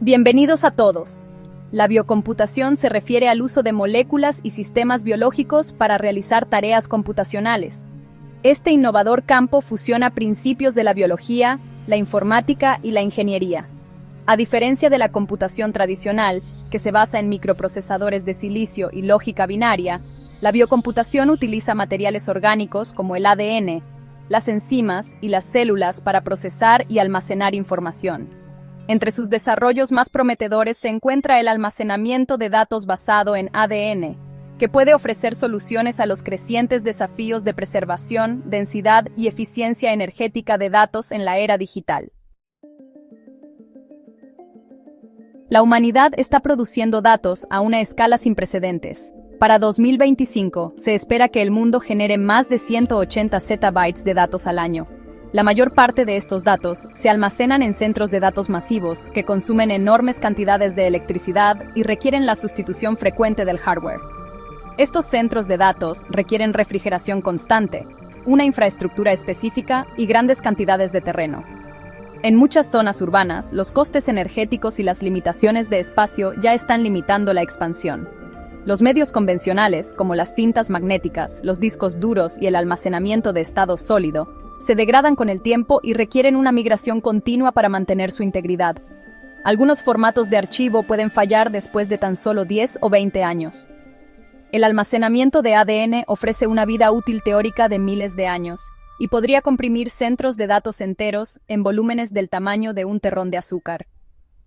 Bienvenidos a todos. La biocomputación se refiere al uso de moléculas y sistemas biológicos para realizar tareas computacionales. Este innovador campo fusiona principios de la biología, la informática y la ingeniería. A diferencia de la computación tradicional, que se basa en microprocesadores de silicio y lógica binaria, la biocomputación utiliza materiales orgánicos como el ADN, las enzimas y las células para procesar y almacenar información. Entre sus desarrollos más prometedores se encuentra el almacenamiento de datos basado en ADN, que puede ofrecer soluciones a los crecientes desafíos de preservación, densidad y eficiencia energética de datos en la era digital. La humanidad está produciendo datos a una escala sin precedentes. Para 2025, se espera que el mundo genere más de 180 zettabytes de datos al año. La mayor parte de estos datos se almacenan en centros de datos masivos que consumen enormes cantidades de electricidad y requieren la sustitución frecuente del hardware. Estos centros de datos requieren refrigeración constante, una infraestructura específica y grandes cantidades de terreno. En muchas zonas urbanas, los costes energéticos y las limitaciones de espacio ya están limitando la expansión. Los medios convencionales, como las cintas magnéticas, los discos duros y el almacenamiento de estado sólido, se degradan con el tiempo y requieren una migración continua para mantener su integridad. Algunos formatos de archivo pueden fallar después de tan solo 10 o 20 años. El almacenamiento de ADN ofrece una vida útil teórica de miles de años y podría comprimir centros de datos enteros en volúmenes del tamaño de un terrón de azúcar.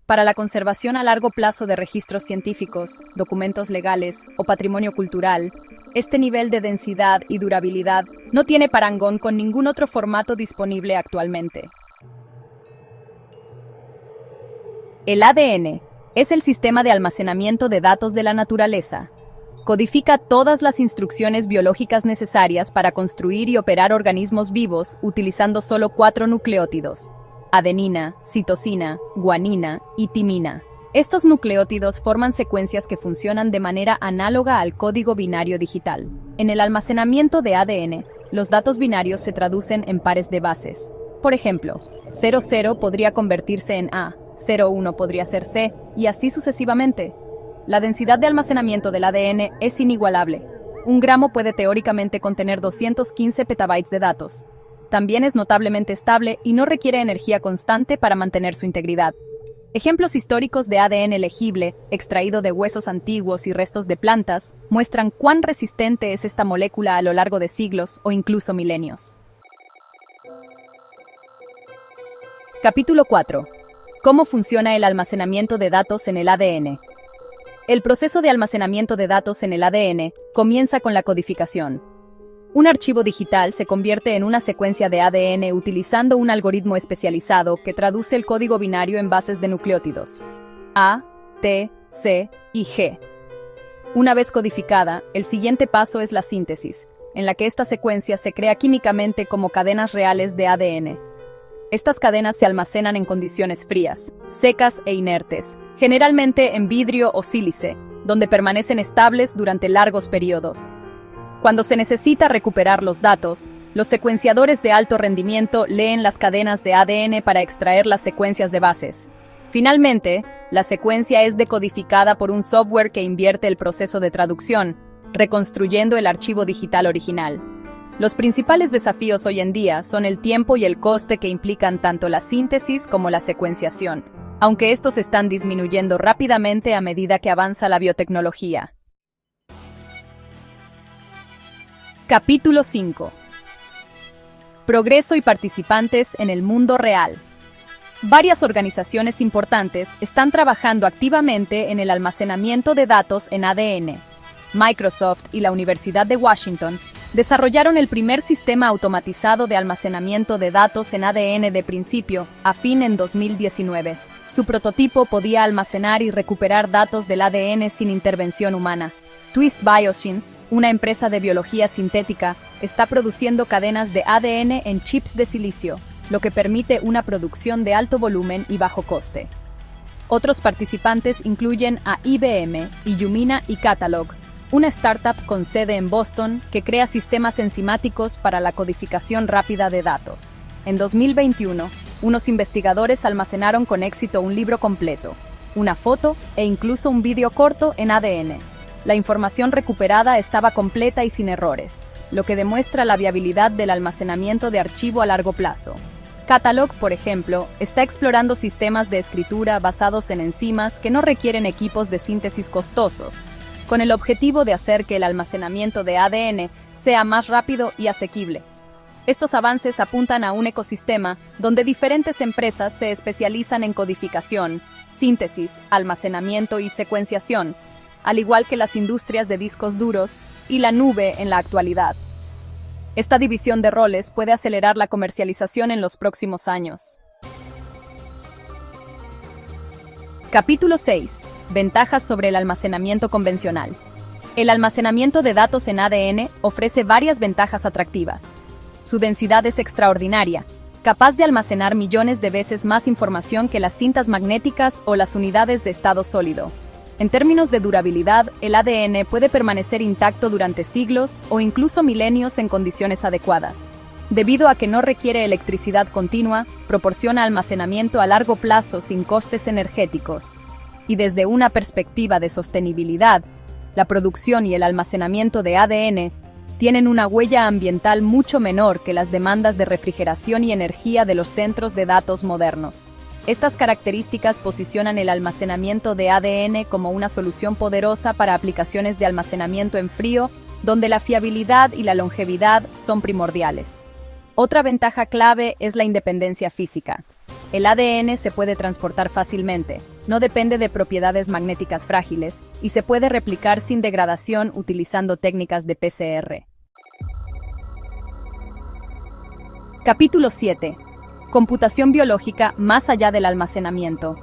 Para la conservación a largo plazo de registros científicos, documentos legales o patrimonio cultural, este nivel de densidad y durabilidad no tiene parangón con ningún otro formato disponible actualmente. El ADN es el sistema de almacenamiento de datos de la naturaleza. Codifica todas las instrucciones biológicas necesarias para construir y operar organismos vivos utilizando solo 4 nucleótidos: adenina, citosina, guanina y timina. Estos nucleótidos forman secuencias que funcionan de manera análoga al código binario digital. En el almacenamiento de ADN, los datos binarios se traducen en pares de bases. Por ejemplo, 00 podría convertirse en A, 01 podría ser C, y así sucesivamente. La densidad de almacenamiento del ADN es inigualable. Un gramo puede teóricamente contener 215 petabytes de datos. También es notablemente estable y no requiere energía constante para mantener su integridad. Ejemplos históricos de ADN legible, extraído de huesos antiguos y restos de plantas, muestran cuán resistente es esta molécula a lo largo de siglos o incluso milenios. Capítulo 4. ¿Cómo funciona el almacenamiento de datos en el ADN? El proceso de almacenamiento de datos en el ADN comienza con la codificación. Un archivo digital se convierte en una secuencia de ADN utilizando un algoritmo especializado que traduce el código binario en bases de nucleótidos A, T, C y G. Una vez codificada, el siguiente paso es la síntesis, en la que esta secuencia se crea químicamente como cadenas reales de ADN. Estas cadenas se almacenan en condiciones frías, secas e inertes, generalmente en vidrio o sílice, donde permanecen estables durante largos periodos. Cuando se necesita recuperar los datos, los secuenciadores de alto rendimiento leen las cadenas de ADN para extraer las secuencias de bases. Finalmente, la secuencia es decodificada por un software que invierte el proceso de traducción, reconstruyendo el archivo digital original. Los principales desafíos hoy en día son el tiempo y el coste que implican tanto la síntesis como la secuenciación, aunque estos están disminuyendo rápidamente a medida que avanza la biotecnología. Capítulo 5. Progreso y participantes en el mundo real. Varias organizaciones importantes están trabajando activamente en el almacenamiento de datos en ADN. Microsoft y la Universidad de Washington desarrollaron el primer sistema automatizado de almacenamiento de datos en ADN de principio a fin en 2019. Su prototipo podía almacenar y recuperar datos del ADN sin intervención humana. Twist Bioscience, una empresa de biología sintética, está produciendo cadenas de ADN en chips de silicio, lo que permite una producción de alto volumen y bajo coste. Otros participantes incluyen a IBM, Illumina y Catalog, una startup con sede en Boston que crea sistemas enzimáticos para la codificación rápida de datos. En 2021, unos investigadores almacenaron con éxito un libro completo, una foto e incluso un vídeo corto en ADN. La información recuperada estaba completa y sin errores, lo que demuestra la viabilidad del almacenamiento de archivo a largo plazo. Catalog, por ejemplo, está explorando sistemas de escritura basados en enzimas que no requieren equipos de síntesis costosos, con el objetivo de hacer que el almacenamiento de ADN sea más rápido y asequible. Estos avances apuntan a un ecosistema donde diferentes empresas se especializan en codificación, síntesis, almacenamiento y secuenciación, al igual que las industrias de discos duros y la nube en la actualidad. Esta división de roles puede acelerar la comercialización en los próximos años. Capítulo 6. Ventajas sobre el almacenamiento convencional. El almacenamiento de datos en ADN ofrece varias ventajas atractivas. Su densidad es extraordinaria, capaz de almacenar millones de veces más información que las cintas magnéticas o las unidades de estado sólido. En términos de durabilidad, el ADN puede permanecer intacto durante siglos o incluso milenios en condiciones adecuadas. Debido a que no requiere electricidad continua, proporciona almacenamiento a largo plazo sin costes energéticos. Y desde una perspectiva de sostenibilidad, la producción y el almacenamiento de ADN tienen una huella ambiental mucho menor que las demandas de refrigeración y energía de los centros de datos modernos. Estas características posicionan el almacenamiento de ADN como una solución poderosa para aplicaciones de almacenamiento en frío, donde la fiabilidad y la longevidad son primordiales. Otra ventaja clave es la independencia física. El ADN se puede transportar fácilmente, no depende de propiedades magnéticas frágiles y se puede replicar sin degradación utilizando técnicas de PCR. Capítulo 7. Computación biológica más allá del almacenamiento.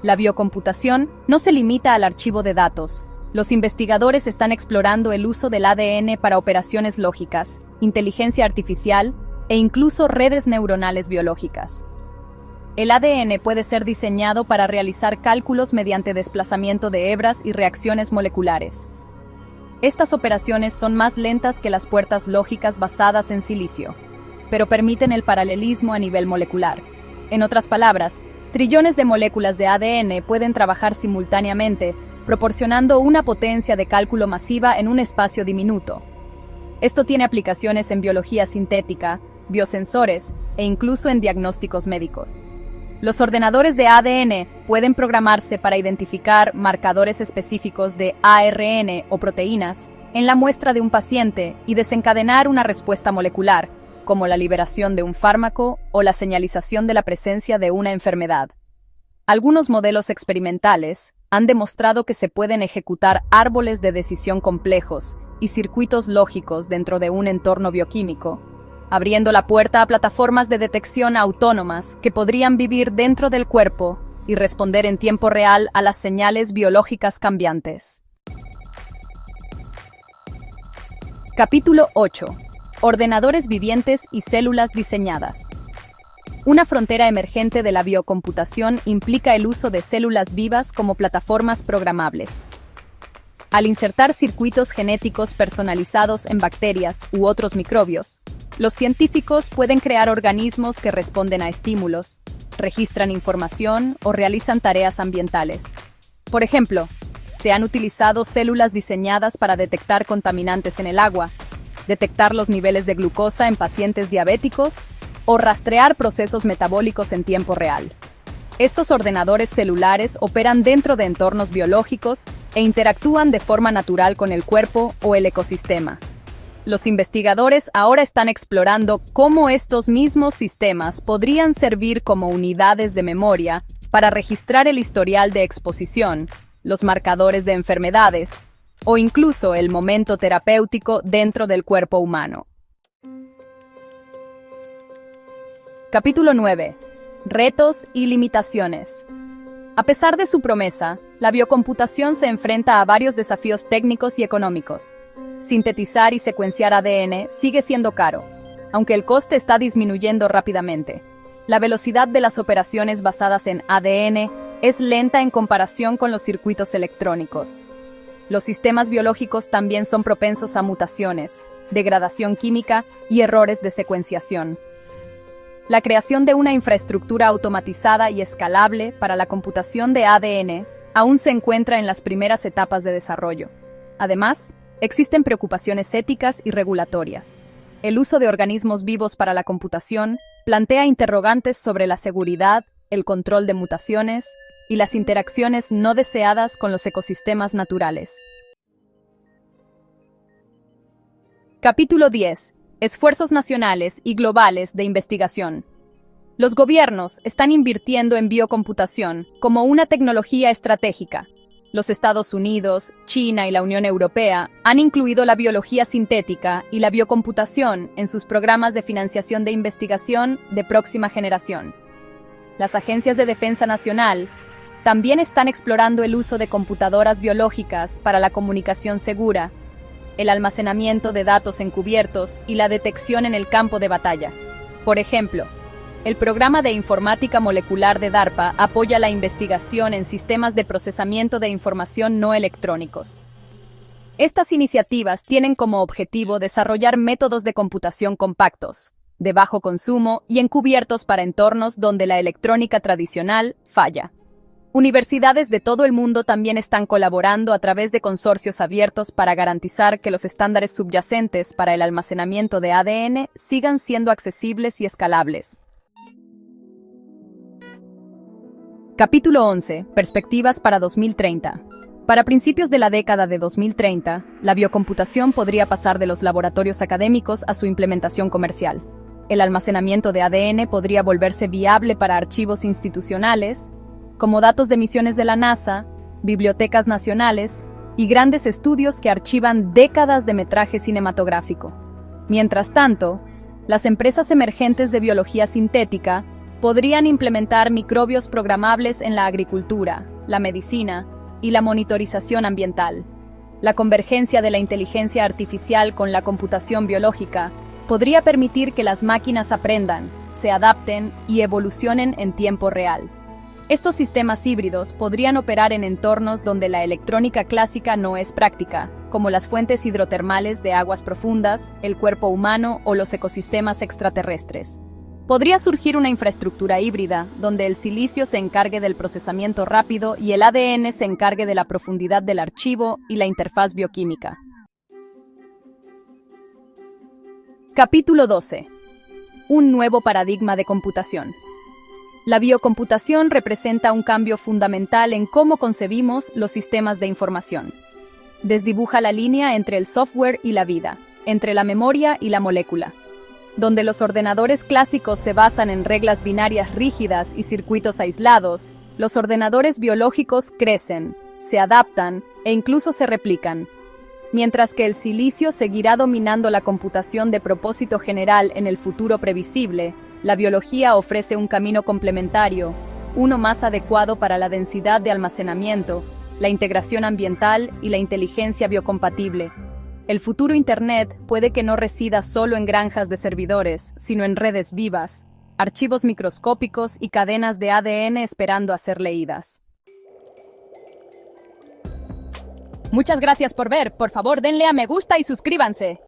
La biocomputación no se limita al archivo de datos. Los investigadores están explorando el uso del ADN para operaciones lógicas, inteligencia artificial e incluso redes neuronales biológicas. El ADN puede ser diseñado para realizar cálculos mediante desplazamiento de hebras y reacciones moleculares. Estas operaciones son más lentas que las puertas lógicas basadas en silicio, pero permiten el paralelismo a nivel molecular. En otras palabras, trillones de moléculas de ADN pueden trabajar simultáneamente, proporcionando una potencia de cálculo masiva en un espacio diminuto. Esto tiene aplicaciones en biología sintética, biosensores e incluso en diagnósticos médicos. Los ordenadores de ADN pueden programarse para identificar marcadores específicos de ARN o proteínas en la muestra de un paciente y desencadenar una respuesta molecular, como la liberación de un fármaco o la señalización de la presencia de una enfermedad. Algunos modelos experimentales han demostrado que se pueden ejecutar árboles de decisión complejos y circuitos lógicos dentro de un entorno bioquímico, abriendo la puerta a plataformas de detección autónomas que podrían vivir dentro del cuerpo y responder en tiempo real a las señales biológicas cambiantes. Capítulo 8. Ordenadores vivientes y células diseñadas. Una frontera emergente de la biocomputación implica el uso de células vivas como plataformas programables. Al insertar circuitos genéticos personalizados en bacterias u otros microbios, los científicos pueden crear organismos que responden a estímulos, registran información o realizan tareas ambientales. Por ejemplo, se han utilizado células diseñadas para detectar contaminantes en el agua, detectar los niveles de glucosa en pacientes diabéticos o rastrear procesos metabólicos en tiempo real. Estos ordenadores celulares operan dentro de entornos biológicos e interactúan de forma natural con el cuerpo o el ecosistema. Los investigadores ahora están explorando cómo estos mismos sistemas podrían servir como unidades de memoria para registrar el historial de exposición, los marcadores de enfermedades o incluso el momento terapéutico dentro del cuerpo humano. Capítulo 9. Retos y limitaciones. A pesar de su promesa, la biocomputación se enfrenta a varios desafíos técnicos y económicos. Sintetizar y secuenciar ADN sigue siendo caro, aunque el coste está disminuyendo rápidamente. La velocidad de las operaciones basadas en ADN es lenta en comparación con los circuitos electrónicos. Los sistemas biológicos también son propensos a mutaciones, degradación química y errores de secuenciación. La creación de una infraestructura automatizada y escalable para la computación de ADN aún se encuentra en las primeras etapas de desarrollo. Además, existen preocupaciones éticas y regulatorias. El uso de organismos vivos para la computación plantea interrogantes sobre la seguridad, el control de mutaciones y las interacciones no deseadas con los ecosistemas naturales. Capítulo 10. Esfuerzos nacionales y globales de investigación. Los gobiernos están invirtiendo en biocomputación como una tecnología estratégica. Los Estados Unidos, China y la Unión Europea han incluido la biología sintética y la biocomputación en sus programas de financiación de investigación de próxima generación. Las agencias de defensa nacional también están explorando el uso de computadoras biológicas para la comunicación segura, el almacenamiento de datos encubiertos y la detección en el campo de batalla. Por ejemplo, el programa de informática molecular de DARPA apoya la investigación en sistemas de procesamiento de información no electrónicos. Estas iniciativas tienen como objetivo desarrollar métodos de computación compactos, de bajo consumo y encubiertos para entornos donde la electrónica tradicional falla. Universidades de todo el mundo también están colaborando a través de consorcios abiertos para garantizar que los estándares subyacentes para el almacenamiento de ADN sigan siendo accesibles y escalables. Capítulo 11. Perspectivas para 2030. Para principios de la década de 2030, la biocomputación podría pasar de los laboratorios académicos a su implementación comercial. El almacenamiento de ADN podría volverse viable para archivos institucionales, como datos de misiones de la NASA, bibliotecas nacionales y grandes estudios que archivan décadas de metraje cinematográfico. Mientras tanto, las empresas emergentes de biología sintética podrían implementar microbios programables en la agricultura, la medicina y la monitorización ambiental. La convergencia de la inteligencia artificial con la computación biológica podría permitir que las máquinas aprendan, se adapten y evolucionen en tiempo real. Estos sistemas híbridos podrían operar en entornos donde la electrónica clásica no es práctica, como las fuentes hidrotermales de aguas profundas, el cuerpo humano o los ecosistemas extraterrestres. Podría surgir una infraestructura híbrida, donde el silicio se encargue del procesamiento rápido y el ADN se encargue de la profundidad del archivo y la interfaz bioquímica. Capítulo 12. Un nuevo paradigma de computación. La biocomputación representa un cambio fundamental en cómo concebimos los sistemas de información. Desdibuja la línea entre el software y la vida, entre la memoria y la molécula. Donde los ordenadores clásicos se basan en reglas binarias rígidas y circuitos aislados, los ordenadores biológicos crecen, se adaptan e incluso se replican. Mientras que el silicio seguirá dominando la computación de propósito general en el futuro previsible, la biología ofrece un camino complementario, uno más adecuado para la densidad de almacenamiento, la integración ambiental y la inteligencia biocompatible. El futuro Internet puede que no resida solo en granjas de servidores, sino en redes vivas, archivos microscópicos y cadenas de ADN esperando a ser leídas. Muchas gracias por ver. Por favor, denle a me gusta y suscríbanse.